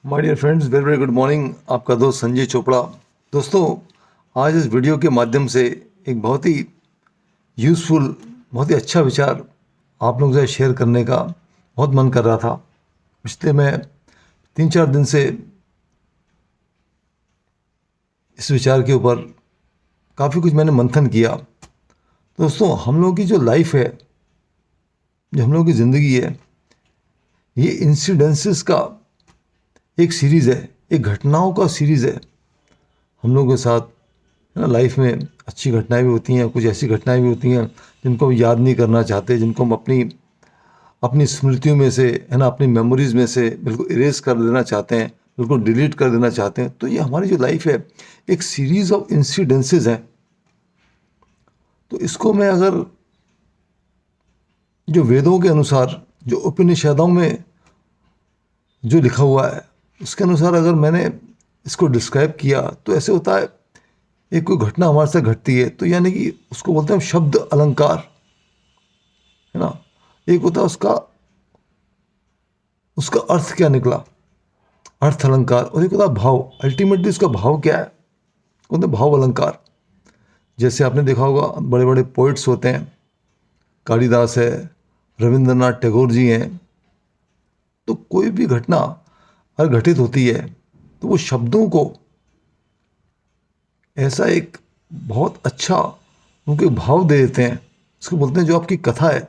My dear friends, very very good morning. आपका दोस्त संजय चोपड़ा। दोस्तों, आज इस वीडियो के माध्यम से एक बहुत ही यूज़फुल, बहुत ही अच्छा विचार आप लोगों से शेयर करने का बहुत मन कर रहा था। पिछले मैं 3-4 दिन से इस विचार के ऊपर काफ़ी कुछ मैंने मंथन किया। दोस्तों, हम लोगों की जो लाइफ है, जो हम लोगों की ज़िंदगी है, ये इंसिडेंसेस का एक सीरीज़ है, एक घटनाओं का सीरीज़ है। हम लोगों के साथ है ना, लाइफ में अच्छी घटनाएं भी होती हैं, कुछ ऐसी घटनाएं भी होती हैं जिनको हम याद नहीं करना चाहते, जिनको हम अपनी अपनी स्मृतियों में से, है ना, अपनी मेमोरीज़ में से बिल्कुल इरेज कर देना चाहते हैं, बिल्कुल डिलीट कर देना चाहते हैं। तो ये हमारी जो लाइफ है, एक सीरीज़ ऑफ इंसिडेंसेस हैं। तो इसको मैं अगर जो वेदों के अनुसार, जो उपनिषदों में जो लिखा हुआ है, उसके अनुसार अगर मैंने इसको डिस्क्राइब किया तो ऐसे होता है, एक कोई घटना हमारे साथ घटती है तो यानी कि उसको बोलते हैं शब्द अलंकार, है ना। एक होता है उसका उसका अर्थ क्या निकला, अर्थ अलंकार, और एक होता है भाव। अल्टीमेटली उसका भाव क्या है, बोलते हैं भाव अलंकार। जैसे आपने देखा होगा, बड़े बड़े पोइट्स होते हैं, कालिदास है, रविंद्रनाथ टैगोर जी हैं। तो कोई भी घटना अगर घटित होती है तो वो शब्दों को ऐसा एक बहुत अच्छा उनको भाव दे देते हैं। उसको बोलते हैं, जो आपकी कथा है,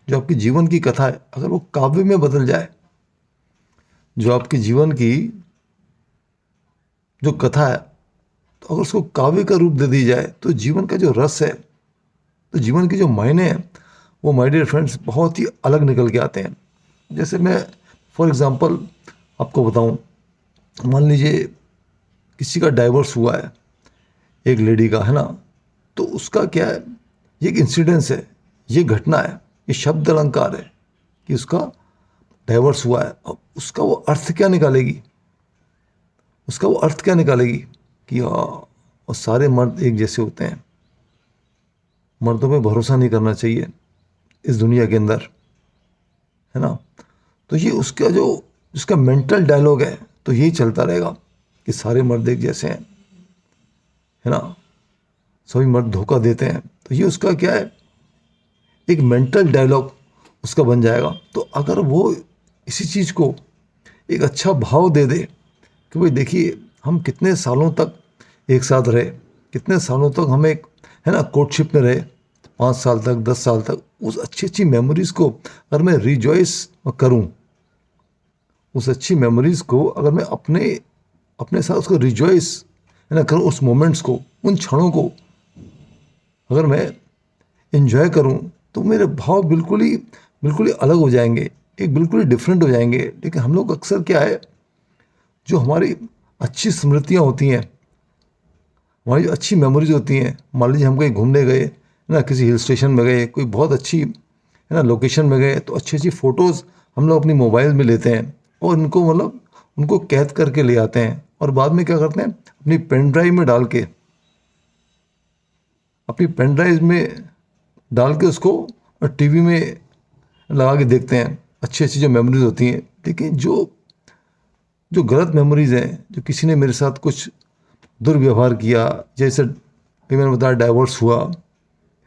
जो आपकी जीवन की कथा है, अगर वो काव्य में बदल जाए, जो आपके जीवन की जो कथा है, तो अगर उसको काव्य का रूप दे दी जाए तो जीवन का जो रस है, तो जीवन के जो मायने हैं, वो माय डियर फ्रेंड्स बहुत ही अलग निकल के आते हैं। जैसे मैं फॉर एग्जांपल आपको बताऊं, मान लीजिए किसी का डाइवोर्स हुआ है, एक लेडी का, है ना। तो उसका क्या है, ये एक इंसिडेंस है, ये घटना है, ये शब्द अलंकार है कि उसका डाइवोर्स हुआ है। अब उसका वो अर्थ क्या निकालेगी, उसका वो अर्थ क्या निकालेगी कि और सारे मर्द एक जैसे होते हैं, मर्दों पे भरोसा नहीं करना चाहिए इस दुनिया के अंदर, है ना। तो ये उसका जो उसका मेंटल डायलॉग है, तो यही चलता रहेगा कि सारे मर्द एक जैसे हैं, है ना, सभी मर्द धोखा देते हैं। तो ये उसका क्या है, एक मेंटल डायलॉग उसका बन जाएगा। तो अगर वो इसी चीज़ को एक अच्छा भाव दे दे कि भाई देखिए, हम कितने सालों तक एक साथ रहे, कितने सालों तक हम एक, है ना, कोर्टशिप में रहे, 5 साल तक, 10 साल तक, उस अच्छी अच्छी मेमोरीज़ को अगर मैं रिजॉइस करूं, उस अच्छी मेमोरीज़ को अगर मैं अपने अपने साथ उसको रिजॉइस, है ना, करूं, उस मोमेंट्स को, उन क्षणों को अगर मैं इंजॉय करूं, तो मेरे भाव बिल्कुल ही अलग हो जाएंगे, एक बिल्कुल ही डिफरेंट हो जाएंगे। लेकिन हम लोग अक्सर क्या है, जो हमारी अच्छी स्मृतियाँ होती हैं, हमारी जो अच्छी मेमोरीज होती हैं, मान लीजिए हम कहीं घूमने गए, है ना, किसी हिल स्टेशन में गए, कोई बहुत अच्छी, है ना, लोकेशन में गए, तो अच्छी अच्छी फ़ोटोज़ हम लोग अपनी मोबाइल में लेते हैं और उनको मतलब उनको कैद करके ले आते हैं, और बाद में क्या करते हैं, अपनी पेन ड्राइव में डाल के, अपनी पेन ड्राइव में डाल के उसको टीवी में लगा के देखते हैं, अच्छी अच्छी जो मेमोरीज होती हैं। लेकिन जो जो गलत मेमोरीज हैं, जो किसी ने मेरे साथ कुछ दुर्व्यवहार किया, जैसे अभी मैंने बताया डाइवोर्स हुआ,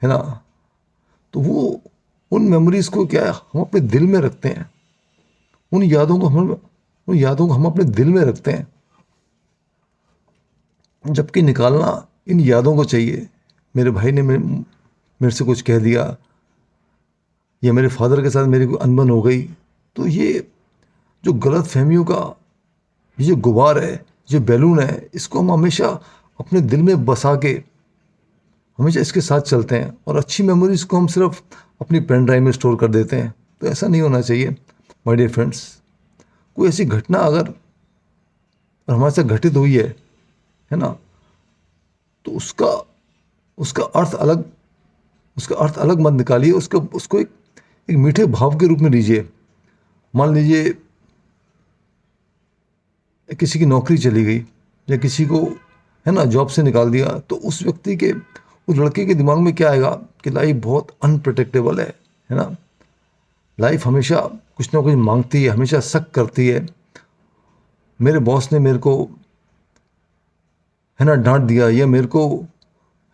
है ना, तो वो उन मेमोरीज को क्या है, हम अपने दिल में रखते हैं, उन यादों को हम अपने दिल में रखते हैं, जबकि निकालना इन यादों को चाहिए। मेरे भाई ने मेरे से कुछ कह दिया, या मेरे फादर के साथ मेरी कोई अनबन हो गई, तो ये जो गलत फहमियों का ये जो गुबार है, जो बैलून है, इसको हम हमेशा अपने दिल में बसा के हमेशा इसके साथ चलते हैं, और अच्छी मेमोरीज को हम सिर्फ अपनी पेन ड्राइव में स्टोर कर देते हैं। तो ऐसा नहीं होना चाहिए माय डियर फ्रेंड्स। कोई ऐसी घटना अगर हमारे साथ घटित हुई है ना, तो उसका उसका अर्थ अलग, उसका अर्थ अलग मत निकालिए, उसको एक मीठे भाव के रूप में लीजिए। मान लीजिए किसी की नौकरी चली गई, या किसी को, है ना, जॉब से निकाल दिया, तो उस व्यक्ति के, उस लड़के के दिमाग में क्या आएगा कि लाइफ बहुत अनप्रडिक्टेबल है ना, लाइफ हमेशा कुछ ना कुछ मांगती है, हमेशा शक करती है, मेरे बॉस ने मेरे को है ना डांट दिया या मेरे को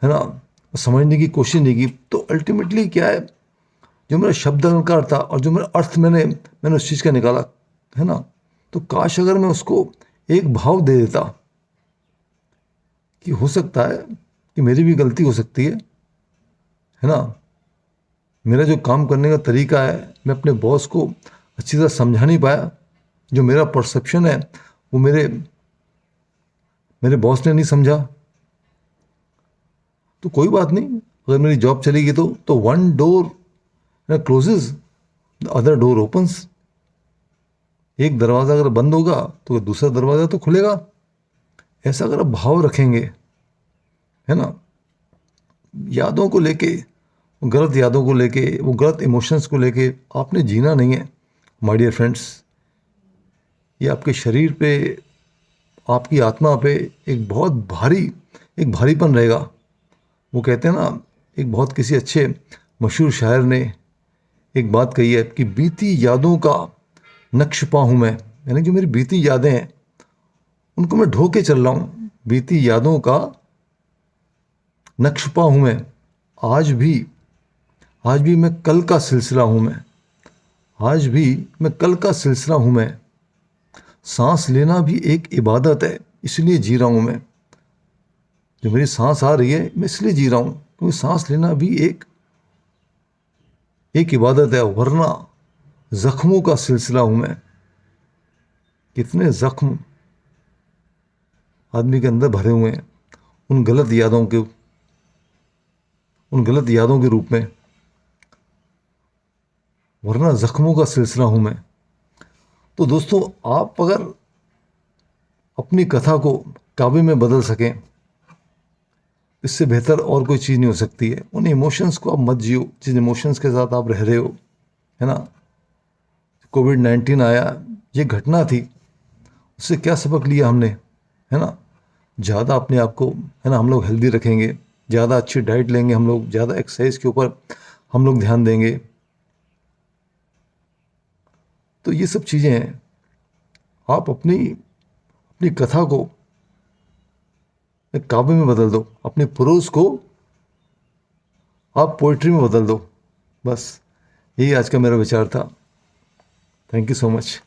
है ना समझने की कोशिश नहीं की, तो अल्टीमेटली क्या है, जो मेरा शब्द अलंकार था और जो मेरा अर्थ मैंने मैंने उस चीज़ का निकाला, है ना, तो काश अगर मैं उसको एक भाव दे देता कि हो सकता है कि मेरी भी गलती हो सकती है ना, मेरा जो काम करने का तरीका है मैं अपने बॉस को अच्छी तरह समझा नहीं पाया, जो मेरा परसेप्शन है वो मेरे मेरे बॉस ने नहीं समझा, तो कोई बात नहीं, अगर मेरी जॉब चलेगी तो one door closes the other door opens. एक दरवाज़ा अगर बंद होगा तो दूसरा दरवाज़ा तो खुलेगा। ऐसा अगर आप भाव रखेंगे, है ना, यादों को लेके, गलत यादों को लेके, वो गलत इमोशंस को लेके आपने जीना नहीं है माय डियर फ्रेंड्स। ये आपके शरीर पे, आपकी आत्मा पे एक बहुत एक भारीपन रहेगा। वो कहते हैं ना, एक बहुत किसी अच्छे मशहूर शायर ने एक बात कही है कि बीती यादों का नक्शपा हूँ मैं, यानी जो मेरी बीती यादें हैं उनको मैं ढो के चल रहा हूँ। बीती यादों का नक्शपा हूँ मैं, आज भी मैं कल का सिलसिला हूँ मैं, आज भी मैं कल का सिलसिला हूँ मैं। सांस लेना भी एक इबादत है, इसलिए जी रहा हूँ मैं। जो मेरी सांस आ रही है मैं इसलिए जी रहा हूँ क्योंकि सांस लेना भी एक इबादत है, वरना जख्मों का सिलसिला हूँ मैं। कितने जख्म आदमी के अंदर भरे हुए हैं उन गलत यादों के रूप में, वरना जख्मों का सिलसिला हूँ मैं। तो दोस्तों, आप अगर अपनी कथा को काव्य में बदल सकें, इससे बेहतर और कोई चीज़ नहीं हो सकती है। उन इमोशंस को आप मत जियो जिन इमोशंस के साथ आप रह रहे हो, है ना। कोविड-19 आया, ये घटना थी, उससे क्या सबक लिया हमने, है ना। ज़्यादा अपने आप को, है ना, हम लोग हेल्दी रखेंगे, ज़्यादा अच्छी डाइट लेंगे, हम लोग ज़्यादा एक्सरसाइज के ऊपर हम लोग ध्यान देंगे। तो ये सब चीज़ें हैं। आप अपनी अपनी कथा को एक काव्य में बदल दो, अपने प्रोज को आप पोइट्री में बदल दो। बस यही आज का मेरा विचार था। Thank you so much.